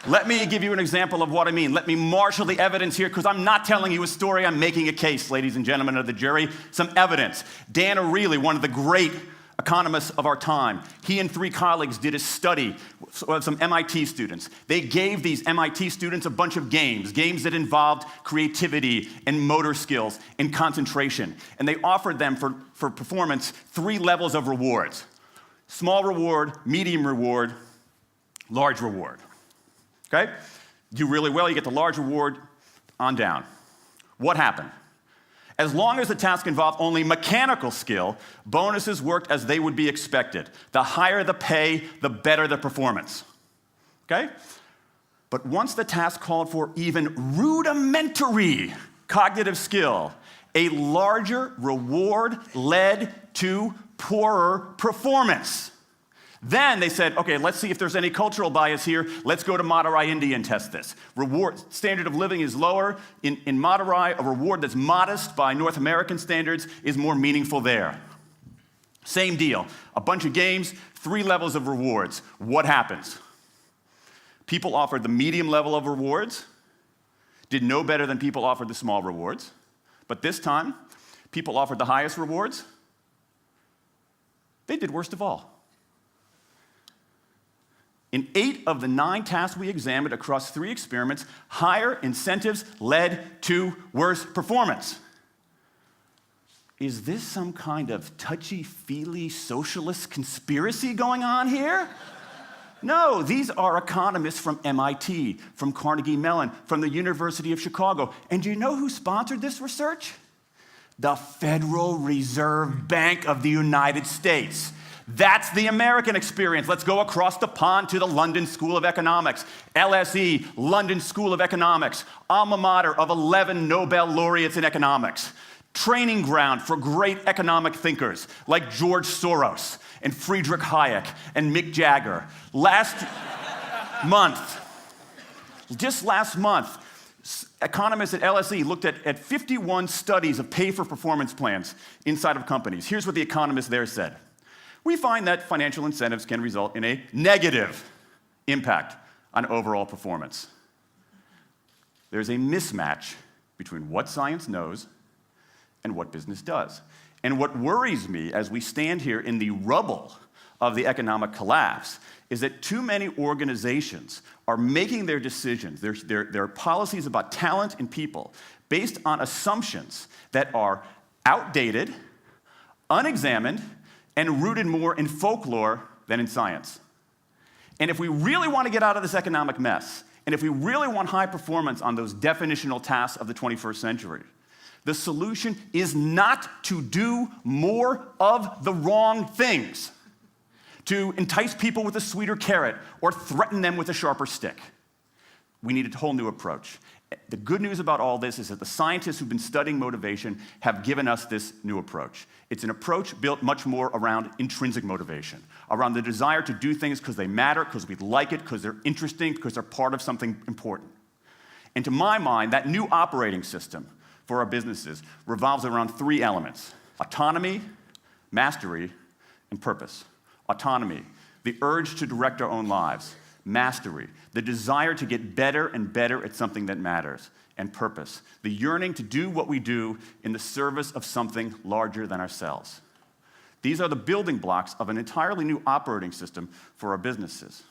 Let me give you an example of what I mean. Let me marshal the evidence here, because I'm not telling you a story, I'm making a case, ladies and gentlemen of the jury. Some evidence. Dan Ariely, one of the great economists of our time, he and 3 colleagues did a study of some MIT students. They gave these MIT students a bunch of games that involved creativity and motor skills and concentration. And they offered them for performance 3 levels of rewards. Small reward, medium reward, large reward. Okay? Do really well, you get the large reward, on down. What happened? As long as the task involved only mechanical skill, bonuses worked as they would be expected. The higher the pay, the better the performance. Okay? But once the task called for even rudimentary cognitive skill, a larger reward led to poorer performance. Then they said, okay, let's see if there's any cultural bias here. Let's go to Madurai, India and test this. Standard of living is lower. In Madurai, a reward that's modest by North American standards is more meaningful there. Same deal. A bunch of games, 3 levels of rewards. What happens? People offered the medium level of rewards, did no better than people offered the small rewards. But this time, people offered the highest rewards. They did worst of all. In 8 of the 9 tasks we examined across 3 experiments, higher incentives led to worse performance. Is this some kind of touchy-feely socialist conspiracy going on here? No, these are economists from MIT, from Carnegie Mellon, from the University of Chicago. And do you know who sponsored this research? The Federal Reserve Bank of the United States. That's the American experience. Let's go across the pond to the London School of Economics. LSE, London School of Economics, alma mater of 11 Nobel laureates in economics. Training ground for great economic thinkers like George Soros and Friedrich Hayek and Mick Jagger. Just last month, economists at LSE looked at 51 studies of pay-for-performance plans inside of companies. Here's what the economists there said. We find that financial incentives can result in a negative impact on overall performance. There's a mismatch between what science knows and what business does. And what worries me as we stand here in the rubble of the economic collapse is that too many organizations are making their decisions, their policies about talent and people, based on assumptions that are outdated, unexamined, and rooted more in folklore than in science. And if we really want to get out of this economic mess, and if we really want high performance on those definitional tasks of the 21st century, the solution is not to do more of the wrong things, to entice people with a sweeter carrot or threaten them with a sharper stick. We need a whole new approach. The good news about all this is that the scientists who've been studying motivation have given us this new approach. It's an approach built much more around intrinsic motivation, around the desire to do things because they matter, because we like it, because they're interesting, because they're part of something important. And to my mind, that new operating system for our businesses revolves around 3 elements: autonomy, mastery, and purpose. Autonomy, the urge to direct our own lives. Mastery, the desire to get better and better at something that matters. And purpose, the yearning to do what we do in the service of something larger than ourselves. These are the building blocks of an entirely new operating system for our businesses.